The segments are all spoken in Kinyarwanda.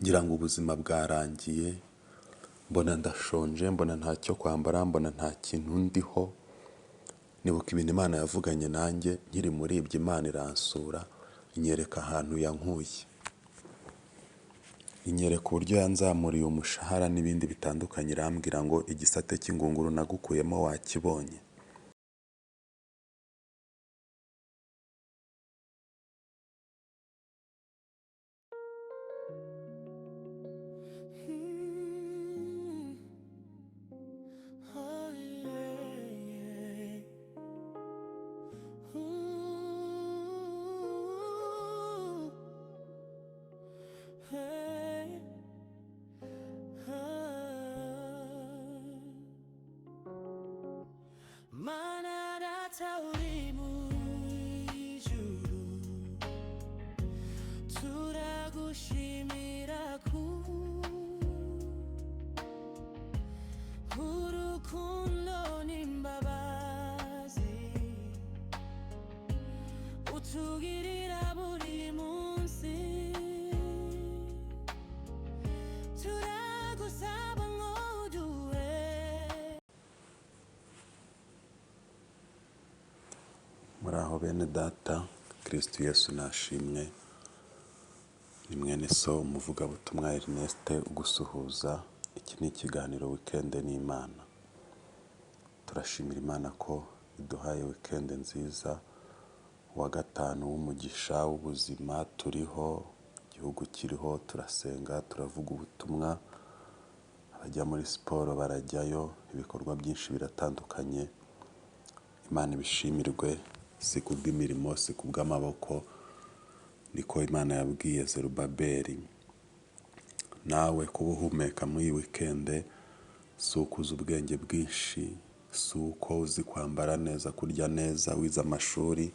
ngira ngo ubuzima bwarangiye, mbona ndashonje, mbona ntacyo kwambara, mbona nta kintu ndiho, nibuka ibintu Imana yavuganye nanjye nkiri muri ibyo, Imana iransura inyereka ahantu yankuye, inyereka uburyo yanzamuriye umushahara n'ibindi bitandukanye, irambwira ngo igisate cy'ingunguru nagukuyemo wakibonye. Muraho bene data, Kristo Yesu nashimwe. Ni mwene so umuvugabutumwa Ernest ugusuhuza. Iki ni ikiganiro Weekend n'Imana. Turashimira Imana ko iduhaye weekend nziza, wa gatanu w'umugisha w'ubuzima turiho, igihugu kiriho, turasenga, turavuga ubutumwa, abajya muri siporo barajyayo, ibikorwa byinshi biratandukanye. Imana ibishimirwe, si kubw'imirimo, si kubw'amaboko, niko Imana yabwiye Zerubabeli. Nawe kuba uhumeka muri iyi weekend, si uko uzi ubwenge bwinshi, si uko uzi kwambara neza, kurya neza, wize amashuri.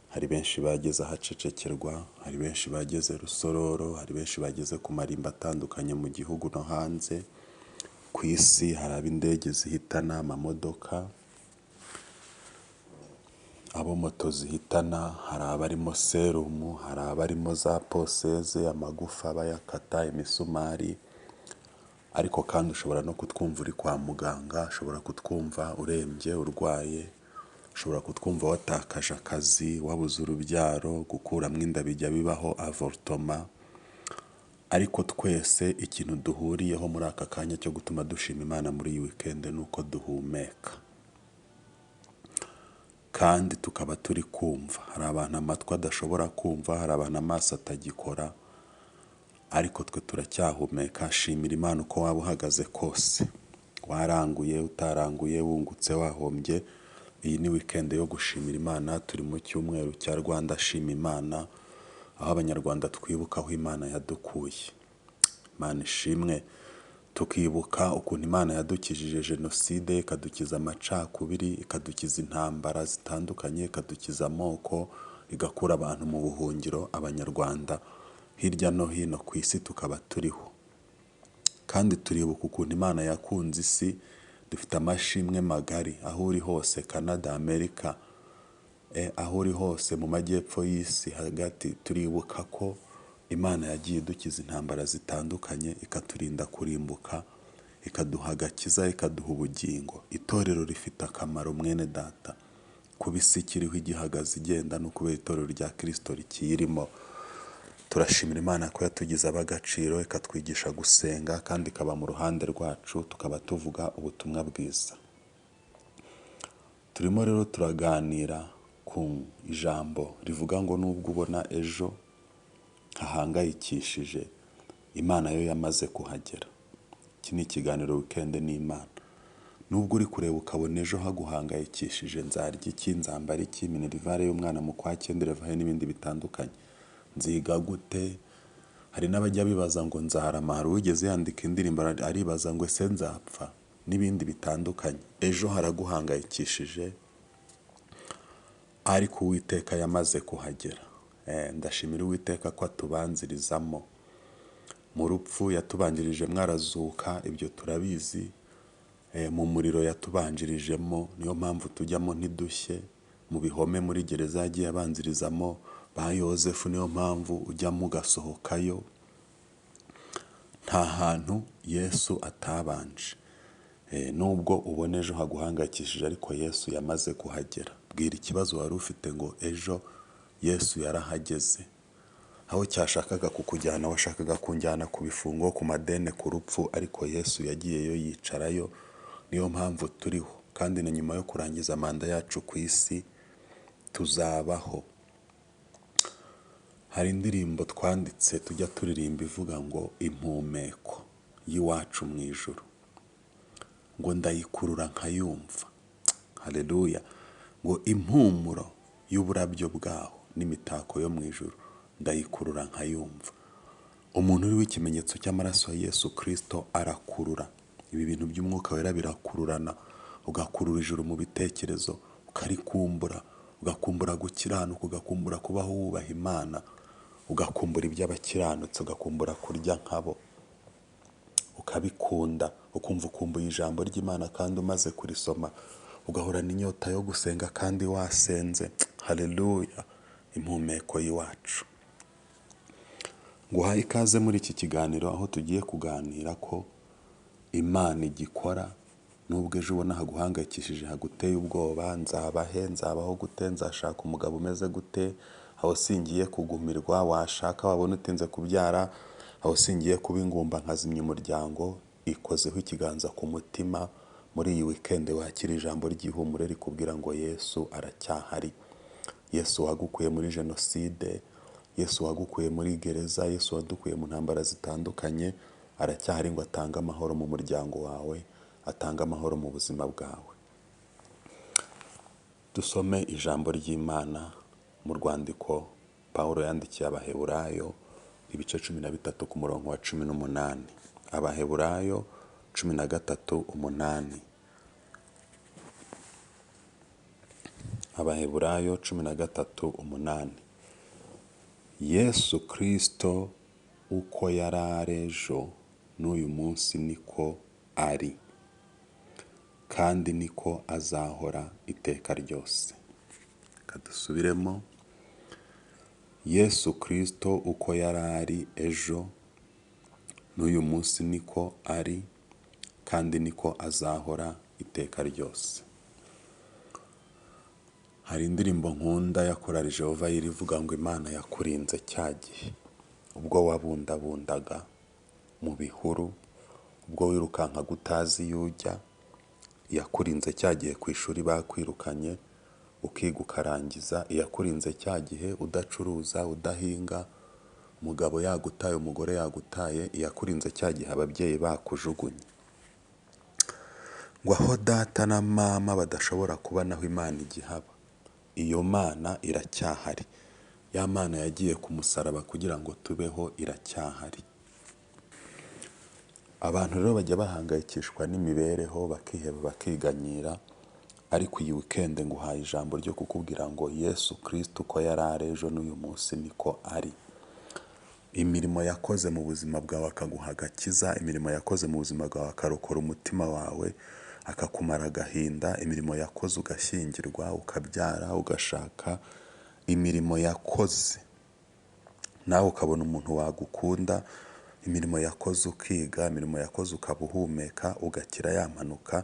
Hari benshi bageze ahacecekerwa, hari benshi bageze Rusororo, hari benshi bageze ku marimba atandukanye mu gihugu no hanze. Ku isi hari ab'indege zihitana, amamodoka, abo moto zihitana, hari abarimo serumu, hari abarimo za poseze, amagufa bayakata, imisumari. Ariko kandi ushobora no kutwumva uri kwa muganga, ushobora kutwumva urembye, urwaye, ushobora kutwumva watakaje akazi, wabuze urubyaro, gukuramo inda bijya bibaho, avortoma. Ariko twese ikintu duhuriyeho muri aka kanya cyo gutuma dushima Imana muri iyi weekend ni uko duhumeka, kandi tukaba turi kumva. Hari abantu amatwi adashobora kumva, hari abantu amaso atagikora, ariko twe turacyahumeka. Shimira Imana uko waba uhagaze kose, waranguye, utaranguye, wungutse, wahombye. Iyi ni weekend yo gushimira Imana. Turi mu cyumweru cya Rwanda Shima Imana, aho abanyarwanda twibuka aho Imana yadukuye. Imana ishimwe, tukibuka ukuntu Imana yadukijije Jenoside, ikadukiza amacakubiri, ikadukiza intambara zitandukanye, ikadukiza amoko, igakura abantu mu buhungiro. Abanyarwanda hirya no hino ku isi tukaba turiho, kandi turibuka ukuntu Imana yakunze isi. Dufite amashimwe magari aho uri hose, Canada, Amerika, aho uri hose mu majyepfo y'isi hagati. Turibuka ko Imana yagiye idukiza intambara zitandukanye, ikaturinda kurimbuka, ikaduha agakiza, ikaduha ubugingo. Itorero rifite akamaro mwene data, kuba isi ikiriho igihagaze igenda no kubera itorero rya Kristo rikiyirimo. Turashimira Imana ko yatugize ab'agaciro, ikatwigisha gusenga, kandi ikaba mu ruhande rwacu, tukaba tuvuga ubutumwa bwiza. Turimo rero turaganira ku ijambo rivuga ngo nubwo ubona ejo hahangayikishije, Imana yo yamaze kuhagera. Iki ni ikiganiro Weekend n'Imana. Nubwo uri kureba ukabona ejo haguhangayikishije, nzarya iki, nzambara iki, minerivare y'umwana mu kwa cyenda iravahe n'ibindi bitandukanye, nziga gute. Hari n'abajya bibaza ngo nzarama, hari uwigeze yandika indirimbo aribaza ngo ese nzapfa, n'ibindi bitandukanye. Ejo haraguhangayikishije, ariko Uwiteka yamaze kuhagera. Ndashimira Uwiteka ko atubanzirizamo. Mu rupfu yatubanjirije mwarazuka, ibyo turabizi. Mu muriro yatubanjirijemo, niyo mpamvu tujyamo ntidushye. Mu bihome muri gereza yagiye abanzirizamo ba Yozefu, niyo mpamvu ujyamo ugasohokayo. nta hantu Yesu atabanje. Nubwo ubona ejo haguhangayikishije ariko Yesu yamaze kuhagera. Bwira ikibazo wari ufite ngo ejo Yesu yarahageze. Aho cyashakaga kukujyana, washakaga kunjyana ku bifungo, ku madeni, ku rupfu, ariko Yesu yagiyeyo yicarayo. Niyo mpamvu turiho, kandi na nyuma yo kurangiza manda yacu ku isi tuzabaho. Hari indirimbo twanditse tujya turirimba ivuga ngo impumeko y'iwacu mu ijuru, ngo ndayikurura nkayumva. Haleluya. Ngo impumuro y'uburabyo bwaho n'imitako yo mu ijuru ndayikurura nkayumva. Umuntu uriho ikimenyetso cy'amaraso ya Yesu Kristo arakurura. Ibi bintu by'umwuka wera birakururana, ugakurura ijuru mu bitekerezo, ukarikumbura, ugakumbura gukiranuka, ugakumbura kubaho wubaha Imana, ugakumbura iby'abakiranutsi, ugakumbura kurya nkabo, ukabikunda, ukumva ukumbuye ijambo ry'Imana kandi umaze kurisoma, ugahorana inyota yo gusenga kandi wasenze. Haleluya. Impumeko y'iwacu. Nguhaye ikaze muri iki kiganiro, aho tugiye kuganira ko Imana igikora. Nubwo ejo ubona haguhangayikishije, haguteye ubwoba, nzabahe, nzabaho gute, nzashaka umugabo umeze gute, aho singiye kugumirwa, washaka wabona utinze kubyara, aho singiye kuba ingumba nkazimya umuryango, ikozeho ikiganza ku mutima. Muri iyi weekend wakira ijambo ry'ihumure rikubwira ngo Yesu aracyahari. Yesu wagukuye muri jenoside, Yesu wagukuye muri gereza, Yesu wadukuye mu ntambara zitandukanye, aracyahari ngo atange amahoro mu muryango wawe, atange amahoro mu buzima bwawe. Dusome ijambo ry'Imana mu rwandiko Pawulo yandikiye Abaheburayo, ibice 13 ku murongo wa 18. Abaheburayo 13:8. Abaheburayo 13:8. Yesu Kristo uko yari ari ejo n'uyu munsi niko ari, kandi niko azahora iteka ryose. Kadusubiremo. Yesu Kristo uko yari ari ejo n'uyu munsi niko ari, kandi niko azahora iteka ryose. Hari indirimbo nkunda ya korali Jehova irivuga ngo Imana yakurinze cya gihe, ubwo wabundabundaga mu bihuru, ubwo wirukankaga utazi iyo ujya. Yakurinze cya gihe ku ishuri bakwirukanye ukiga ukarangiza. Yakurinze cya gihe udacuruza, udahinga, umugabo yagutaye, umugore yagutaye. Yakurinze cya gihe ababyeyi bakujugunye. Ngo aho data na mama badashobora kuba naho Imana igihaba. Iyo Mana iracyahari. Ya Mana yagiye ku musaraba kugira ngo tubeho iracyahari. Abantu rero bajya bahangayikishwa n'imibereho, bakiheba, bakiganyira, ariko iyi weekend nguhaye ijambo ryo kukubwira ngo Yesu Kristo uko yari ari ejo n'uyu munsi niko ari. Imirimo yakoze mu buzima bwawe akaguha agakiza, imirimo yakoze mu buzima bwawe akarokora umutima wawe, akakumara agahinda, imirimo yakoze ugashyingirwa, ukabyara, ugashaka, imirimo yakoze nawe ukabona umuntu wagukunda, imirimo yakoze ukiga, imirimo yakoze ukaba uhumeka, ugakira ya mpanuka,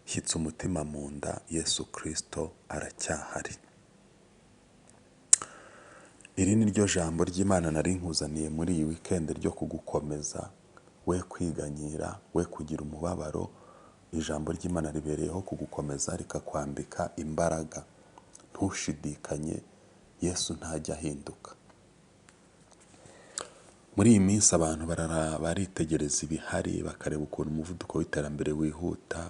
hitse umutima mu nda. Yesu Kristo aracyahari. Iri ni ryo jambo ry'Imana nari nkuzaniye muri iyi weekend ryo kugukomeza, we kwiganyira, we kugira umubabaro. Ijambo ry'Imana ribereyeho kugukomeza, rikakwambika imbaraga. Ntushidikanye, Yesu ntajya ahinduka. Muri iyi minsi abantu baritegereza ibihari, bakareba ukuntu umuvuduko w'iterambere wihuta,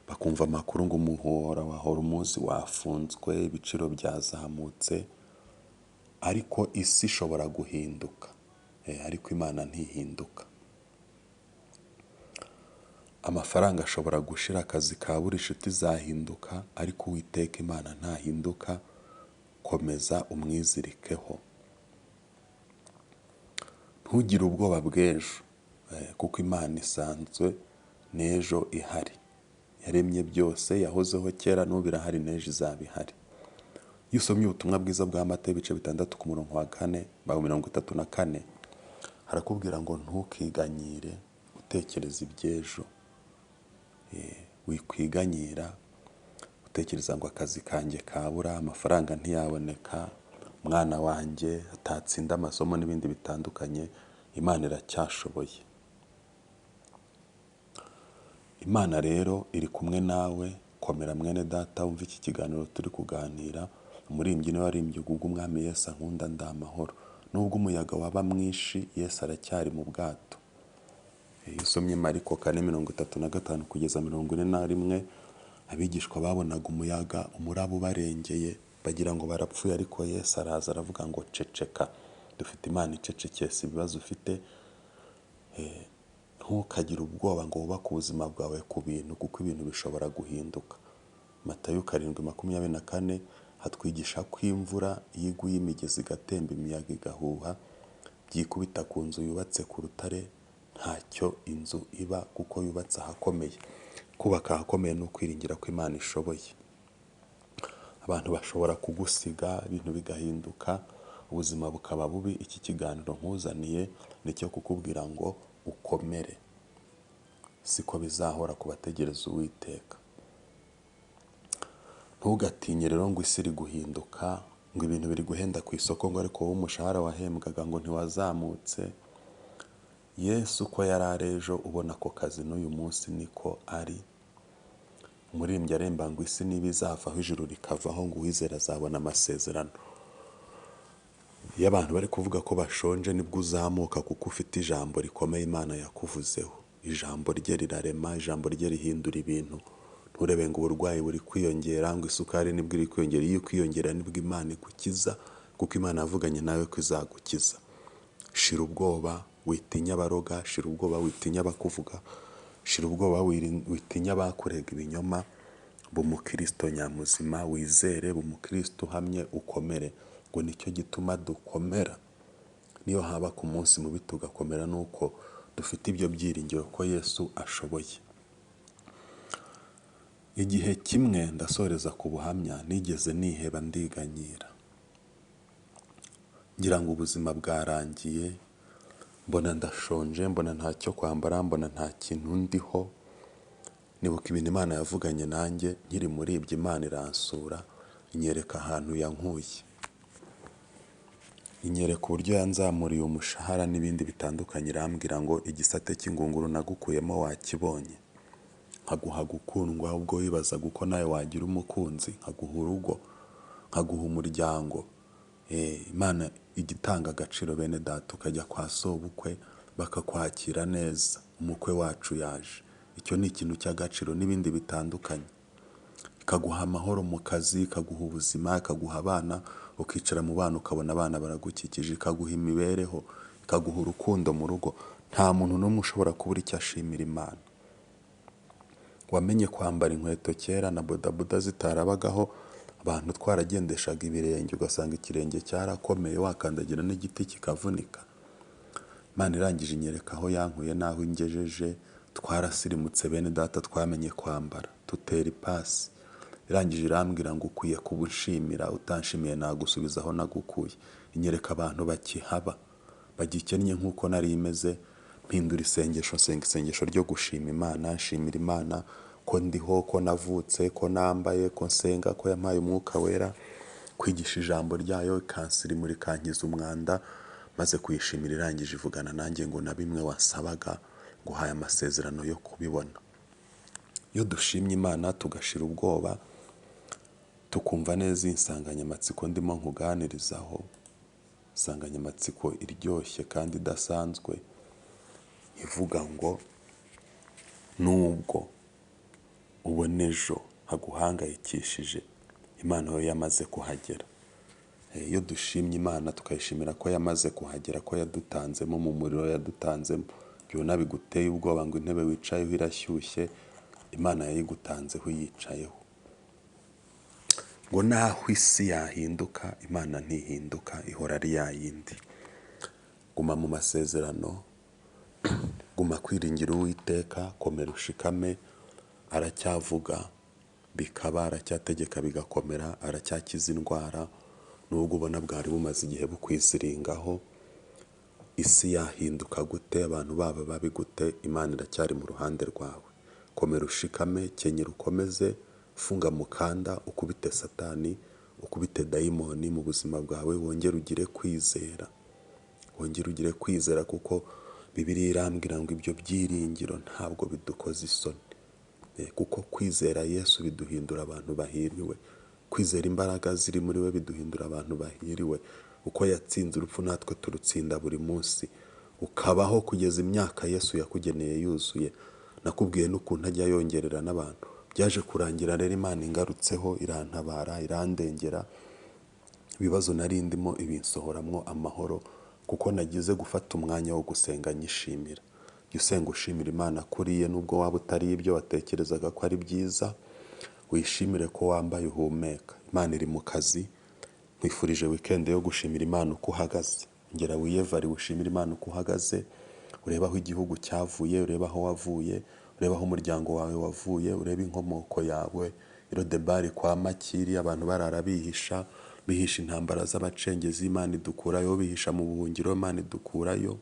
bakumva amakuru ngo umuhora wa Hormuz wafunzwe, ibiciro byazamutse, ariko isi ishobora guhinduka, ariko Imana ntihinduka. Amafaranga ashobora gushira, akazi ka buri inshuti zahinduka, ariko Uwiteka Imana ntahinduka. Komeza umwizirikeho. Ntugire ubwoba bw'ejo, kuko Imana isanzwe n'ejo ihari. Yaremye byose, yahozeho kera, n'ubu irahari, n'ejo izaba ihari. Iyo usomye ubutumwa bwiza bwa Matayo ibice 6 ku murongo wa 4, 34, harakubwira ngo ntukiganyire utekereza iby'ejo. Wikwiganyira utekereza ngo akazi kanjye kabura, amafaranga ntiyaboneka, mwana wanjye atatsinda amasomo n'ibindi bitandukanye. Imana iracyashoboye. Imana rero iri kumwe nawe. Komera mwene data, wumva iki kiganiro turi kuganira. Umuririmbyi niwe waririmbye ubwo umwami Yesu ankunda ndi amahoro. Nubwo umuyaga waba mwinshi, Yesu aracyari mu bwato. Iyo usomye Mariko 4:35 kugeza 41, abigishwa babonaga umuyaga, umuraba ubarengeye, bagira ngo barapfuye, ariko Yesu araza aravuga ngo ceceka. Dufite Imana icecekesha ibibazo ufite. Ntukagire ubwoba ngo wubake ubuzima bwawe ku bintu, kuko ibintu bishobora guhinduka. Matayo 7:24 hatwigisha ko imvura iyo iguye imigezi igatemba, imiyaga igahuha, byikubita ku nzu yubatse ku rutare, ntacyo inzu iba kuko yubatse ahakomeye. Kubaka ahakomeye ni ukwiringira ko Imana ishoboye. Abantu bashobora kugusiga, ibintu bigahinduka, ubuzima bukaba bubi. Iki kiganiro nkuzaniye nicyo kukubwira ngo ukomere. Siko bizahora ku bategereza Uwiteka. Ntugatinye rero ngo isi iri guhinduka, ngo ibintu biri guhenda ku isoko, ngo ariko wowe umushahara wahembwaga ngo ntiwazamutse. Yesu uko yari ari ejo, ubona ako kazi n'uyu munsi niko ari. Umuririmbyi aremba ngo isi niba izavaho ijuru rikavaho, ngo uwizera azabona amasezerano. Iyo abantu bari kuvuga ko bashonje nibwo uzamuka, kuko ufite ijambo rikomeye Imana yakuvuzeho. Ijambo rye rirarema, ijambo rye rihindura ibintu. Nturebe ngo uburwayi buri kwiyongera, ngo isukari nibwo iri kwiyongera. Iyo kwiyongera nibwo Imana igukiza, kuko Imana yavuganye nawe ko izagukiza. Shira ubwoba, witinya abaroga. Shira ubwoba, witinya abakuvuga. Shira ubwoba, witinya abakurega ibinyoma. B'umukristo nyamuzima, wizere. B'umukristo uhamye, ukomere. Ngo nicyo gituma dukomera. Niyo haba ku munsi mubi tugakomera, nuko dufite ibyo byiringiro ko Yesu ashoboye. Igihe kimwe, ndasoreza ku buhamya, nigeze niheba ndiganyira. Ngira ngo ubuzima bwarangiye, mbona ndashonje, mbona ntacyo kwambara, mbona nta kintu ndiho. Nibuka ibintu Imana yavuganye nanjye nkiri muri ibyo. Imana iransura, inyereka ahantu yankuye. Inyereka uburyo yanzamuriye umushahara n'ibindi bitandukanye. Irambwira ngo igisate cy'ingunguru nagukuyemo wakibonye. Nkaguha gukundwa, ubwo wibazaga uko nawe wagira umukunzi. Nkaguha urugo, nkaguha umuryango. Imana igitanga agaciro bene data, ukajya kwa sobukwe bakakwakira neza. Umukwe wacu yaje. Icyo ni ikintu cy'agaciro, n'ibindi bitandukanye. Ikaguha amahoro mu kazi, ikaguha ubuzima, ikaguha abana, ukicara mu bana ukabona abana baragukikije. Ikaguha imibereho, ikaguha urukundo mu rugo. Nta muntu n'umwe ushobora kubura icyo ashimira Imana. Wamenye kwambara inkweto kera na bodaboda zitarabagaho, abantu twaragendeshaga ibirenge, ugasanga ikirenge cyarakomeye, wakandagira n'igiti kikavunika. Imana irangije inyereka aho yankuye n'aho ingejeje. Twarasirimutse bene data, twamenye kwambara, tutera ipasi. Irangije irambwira ngo ukwiye kubushimira, utanshimiye nagusubiza aho nagukuye. Inyereka abantu bakihaba, bagikennye nk'uko nari imeze. Mpindura isengesho, senga isengesho ryo gushima Imana. Nshimira Imana ko ndiho, ko navutse, ko nambaye, ko nsenga, ko yampaye umwuka wera, kwigisha ijambo ryayo, ikansirimura, ikankiza umwanda. Maze kuyishimira, irangije ivugana nanjye ngo na bimwe wasabaga nguhaye amasezerano yo kubibona. Iyo dushimye Imana tugashira ubwoba, tukumva neza insanganyamatsiko ndimo nkuganirizaho, insanganyamatsiko iryoshye kandi idasanzwe, ivuga ngo nubwo ubona ejo haguhangayikishije, Imana yo yamaze kuhagera. Iyo dushimye Imana tukayishimira ko yamaze kuhagera, ko yadutanzemo mu muriro, yadutanzemo. Byona biguteye ubwoba ngo intebe wicayeho irashyushye, Imana yayigutanzeho yicayeho. Ngo naho isi yahinduka, Imana ntihinduka, ihora ari yayindi. Guma mu masezerano, guma kwiringira Uwiteka, komera ushikame. Aracyavuga bikaba, aracyategeka bigakomera, aracyakiza indwara. Nubwo ubona bwari bumaze igihe bukwiziringaho, isi yahinduka gute, abantu baba babi gute, Imana iracyari mu ruhande rwawe. Komera ushikame, kenyera ukomeze, funga mukanda, ukubite satani, ukubite dayimoni mu buzima bwawe, wongere ugire kwizera. Wongere ugire kwizera kuko Bibiliya irambwira ngo ibyo byiringiro ntabwo bidukoza isoni. Kuko kwizera Yesu biduhindura abantu bahiriwe. Kwizera imbaraga ziri muri we biduhindura abantu bahiriwe. Uko yatsinze urupfu natwe turutsinda buri munsi. Ukabaho kugeza imyaka Yesu yakugeneye yuzuye. Nakubwiye n'ukuntu ajya yongerera n'abantu. Byaje kurangira rero Imana ingarutseho, irantabara, irandengera. Ibibazo nari ndimo ibinsohoramwo amahoro kuko nagize gufata umwanya wo gusenga nyishimira. Jya usenga ushimira Imana kuriye nubwo waba utari ibyo watekerezaga ko ari byiza. Wishimire ko wambaye uhumeka. Imana iri mu kazi. Nkwifurije weekend yo gushimira Imana uko uhagaze. Ngera wiyevari ushimira Imana uko uhagaze. Ureba aho igihugu cyavuye, ureba aho wavuye, ureba aho umuryango wawe wavuye, ureba inkomoko yawe. Irodebari kwa Makiri abantu barara bihisha intambara z'abacengezi, Imana idukurayo, bihisha mu buhungiro, Imana idukurayo.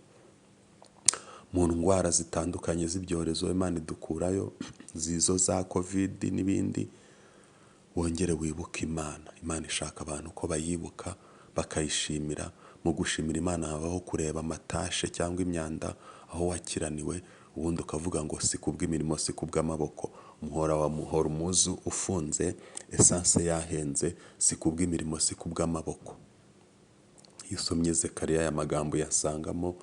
Mu ndwara zitandukanye z'ibyorezo, Imana idukurayo, zizo za covid n'ibindi. Wongere wibuke Imana. Imana ishaka abantu ko bayibuka bakayishimira. Mu gushimira Imana habaho kureba amatashe cyangwa imyanda aho wakiraniwe, ubundi ukavuga ngo si kubw'imirimo, si kubw'amaboko. Umuhora wa muhora umuzu ufunze, esanse yahenze, si kubw'imirimo, si kubw'amaboko. Iyo usomye Zekariya aya magambo yasangamo,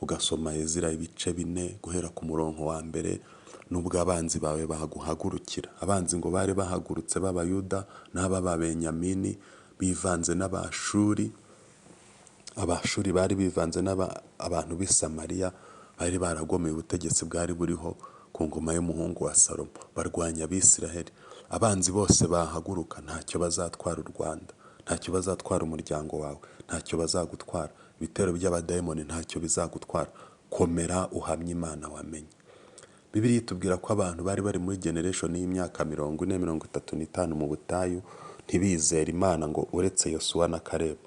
ugasoma Ezira ibice 4 guhera ku murongo wa mbere, nubwo abanzi bawe baguhagurukira. Abanzi ngo bari bahagurutse b'Abayuda n'ab'Abenyamini bivanze n'Abashuri. Abashuri bari bivanze n'abantu b'i Samariya, bari baragomeye ubutegetsi bwari buriho ku ngoma y'umuhungu wa Salomo, barwanya Abisiraheli. Abanzi bose bahaguruka, ntacyo bazatwara u Rwanda, ntacyo bazatwara umuryango wawe, ntacyo bazagutwara. Ibitero by'abadayimoni ntacyo bizagutwara. Komera uhamye Imana wamenye. Bibiliya itubwira ko abantu bari bari muri generation y'imyaka 40-35 mu butayu ntibizera Imana ngo uretse Yosuwa na Kalebu.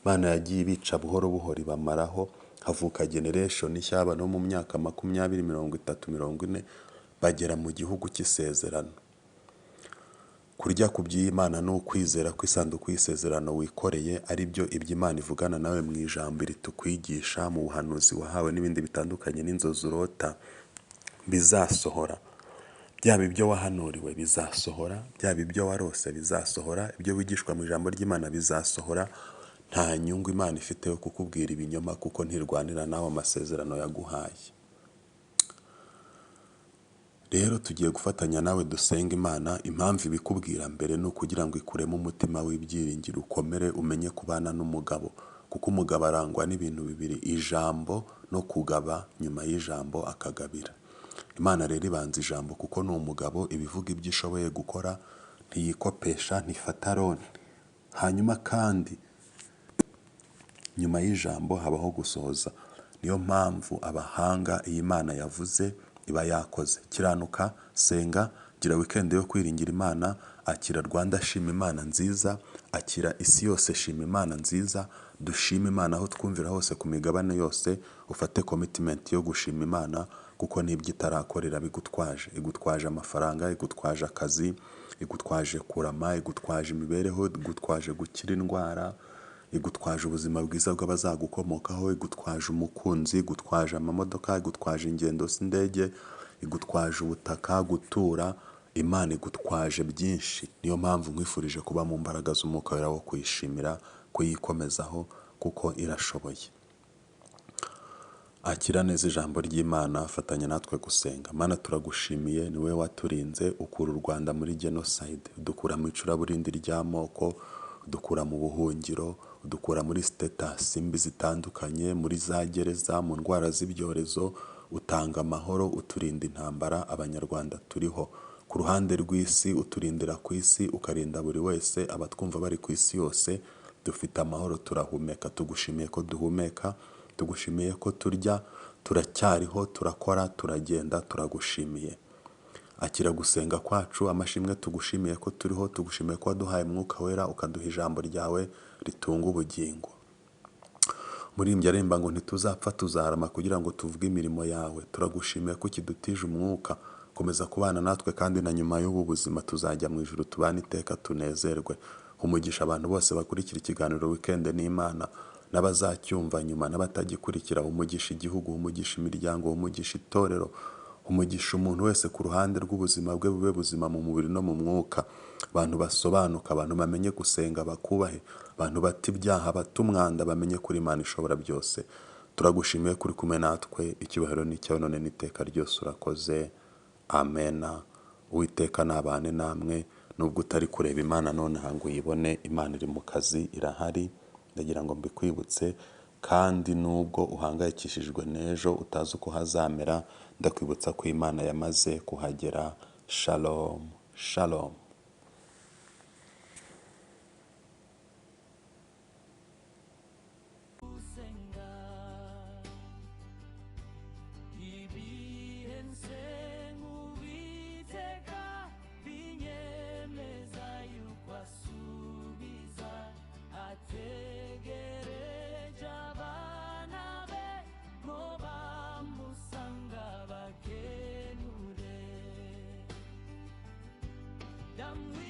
Imana yagiye ibica buhoro buhoro ibamaraho, havuka generation nshya no mu myaka 20-30-40 bagera mu gihugu cy'isezerano. Kurya ku by'Imana no kwizera ko isanduku y'isezerano wikoreye ari byo iby'Imana ivugana nawe mu ijambo ritukwigisha, mu buhanuzi wahawe n'ibindi bitandukanye n'inzozi urota bizasohora. Byaba ibyo wahanuriwe bizasohora, byaba ibyo warose bizasohora, ibyo wigishwa mu ijambo ry'Imana bizasohora. Nta nyungu Imana ifite yo kukubwira ibinyoma kuko ntirwanira nawe amasezerano yaguhaye. Rero tugiye gufatanya nawe dusenga Imana. Impamvu ibikubwira mbere ni ukugira ngo ikuremo umutima w'ibyiringiro, ukomere, umenye kubana n'umugabo. Kuko umugabo arangwa n'ibintu bibiri: ijambo no kugaba, nyuma y'ijambo akagabira. Imana rero ibanza ijambo kuko ni umugabo, ibivuga ibyo ishoboye gukora, ntiyikopesha, ntifata roni. Hanyuma kandi nyuma y'ijambo habaho gusohoza. Niyo mpamvu abahanga iyi Imana yavuze iba yakoze. Kiranuka, senga, gira weekend yo kwiringira Imana, akira Rwanda shima Imana nziza, akira isi yose shima Imana nziza, dushima Imana aho twumvira hose ku migabane yose, ufate commitment yo gushima Imana kuko nibyo itarakorera bigutwaje. Igutwaje amafaranga, igutwaje akazi, igutwaje kurama, igutwaje imibereho, igutwaje gukira indwara, igutwaje ubuzima bwiza bw'abazagukomokaho, igutwaje umukunzi, igutwaje amamodoka, igutwaje ingendo z'indege, igutwaje ubutaka, gutura. Imana igutwaje byinshi. Niyo mpamvu nkwifurije kuba mu mbaraga z'Umwuka Wera wo kuyishimira, kuyikomezaho kuko irashoboye. Akira neza ijambo ry'Imana, fatanya natwe gusenga. Mana turagushimiye, ni wowe waturinze, ukura u Rwanda muri genocide, udukura mu icuraburindi ry'amoko, udukura mu buhungiro, udukura muri status mbi zitandukanye, muri za gereza, mu ndwara z'ibyorezo, utanga amahoro, uturinda intambara. Abanyarwanda turiho ku ruhande rw'isi, uturindira ku isi, ukarinda buri wese. Abatwumva bari ku isi yose, dufite amahoro, turahumeka. Tugushimiye ko duhumeka, tugushimiye ko turya, turacyariho, turakora, turagenda, turagushimiye. Akira gusenga kwacu, amashimwe tugushimiye ko turiho, tugushimiye ko waduhaye Mwuka Wera, ukaduha ijambo ryawe ritunga ubugingo. Murimbyi aremba ngo ntituzapfa tuzarama kugira ngo tuvuge imirimo yawe. Turagushimiye ko ukidutije umwuka, komeza kubana natwe kandi na nyuma y'ubu buzima tuzajya mu ijuru tubane iteka tunezerwe. Umugisha abantu bose bakurikira ikiganiro Weekend n'Imana, n'abazacyumva nyuma n'abatagikurikira. Umugisha igihugu, umugisha imiryango, umugisha itorero, umugisha umuntu wese ku ruhande rw'ubuzima bwe bube buzima mu mubiri no mu mwuka. Abantu basobanuka, abantu bamenye gusenga, bakubahe, abantu bata ibyaha, bata umwanda, bamenye kuri Imana ishobora byose. Turagushimiye kuri kumwe natwe, icyubahiro ni icyawe none n'iteka ryose. Urakoze, amena. Uwiteka nabane namwe. Nubwo utari kureba Imana none ngo uyibone, Imana iri mu kazi, irahari. Ndagira ngo mbikwibutse, kandi nubwo uhangayikishijwe n'ejo utazi uko hazamera, ndakwibutsa ko Imana yamaze kuhagera. Shalom, shalom. I'm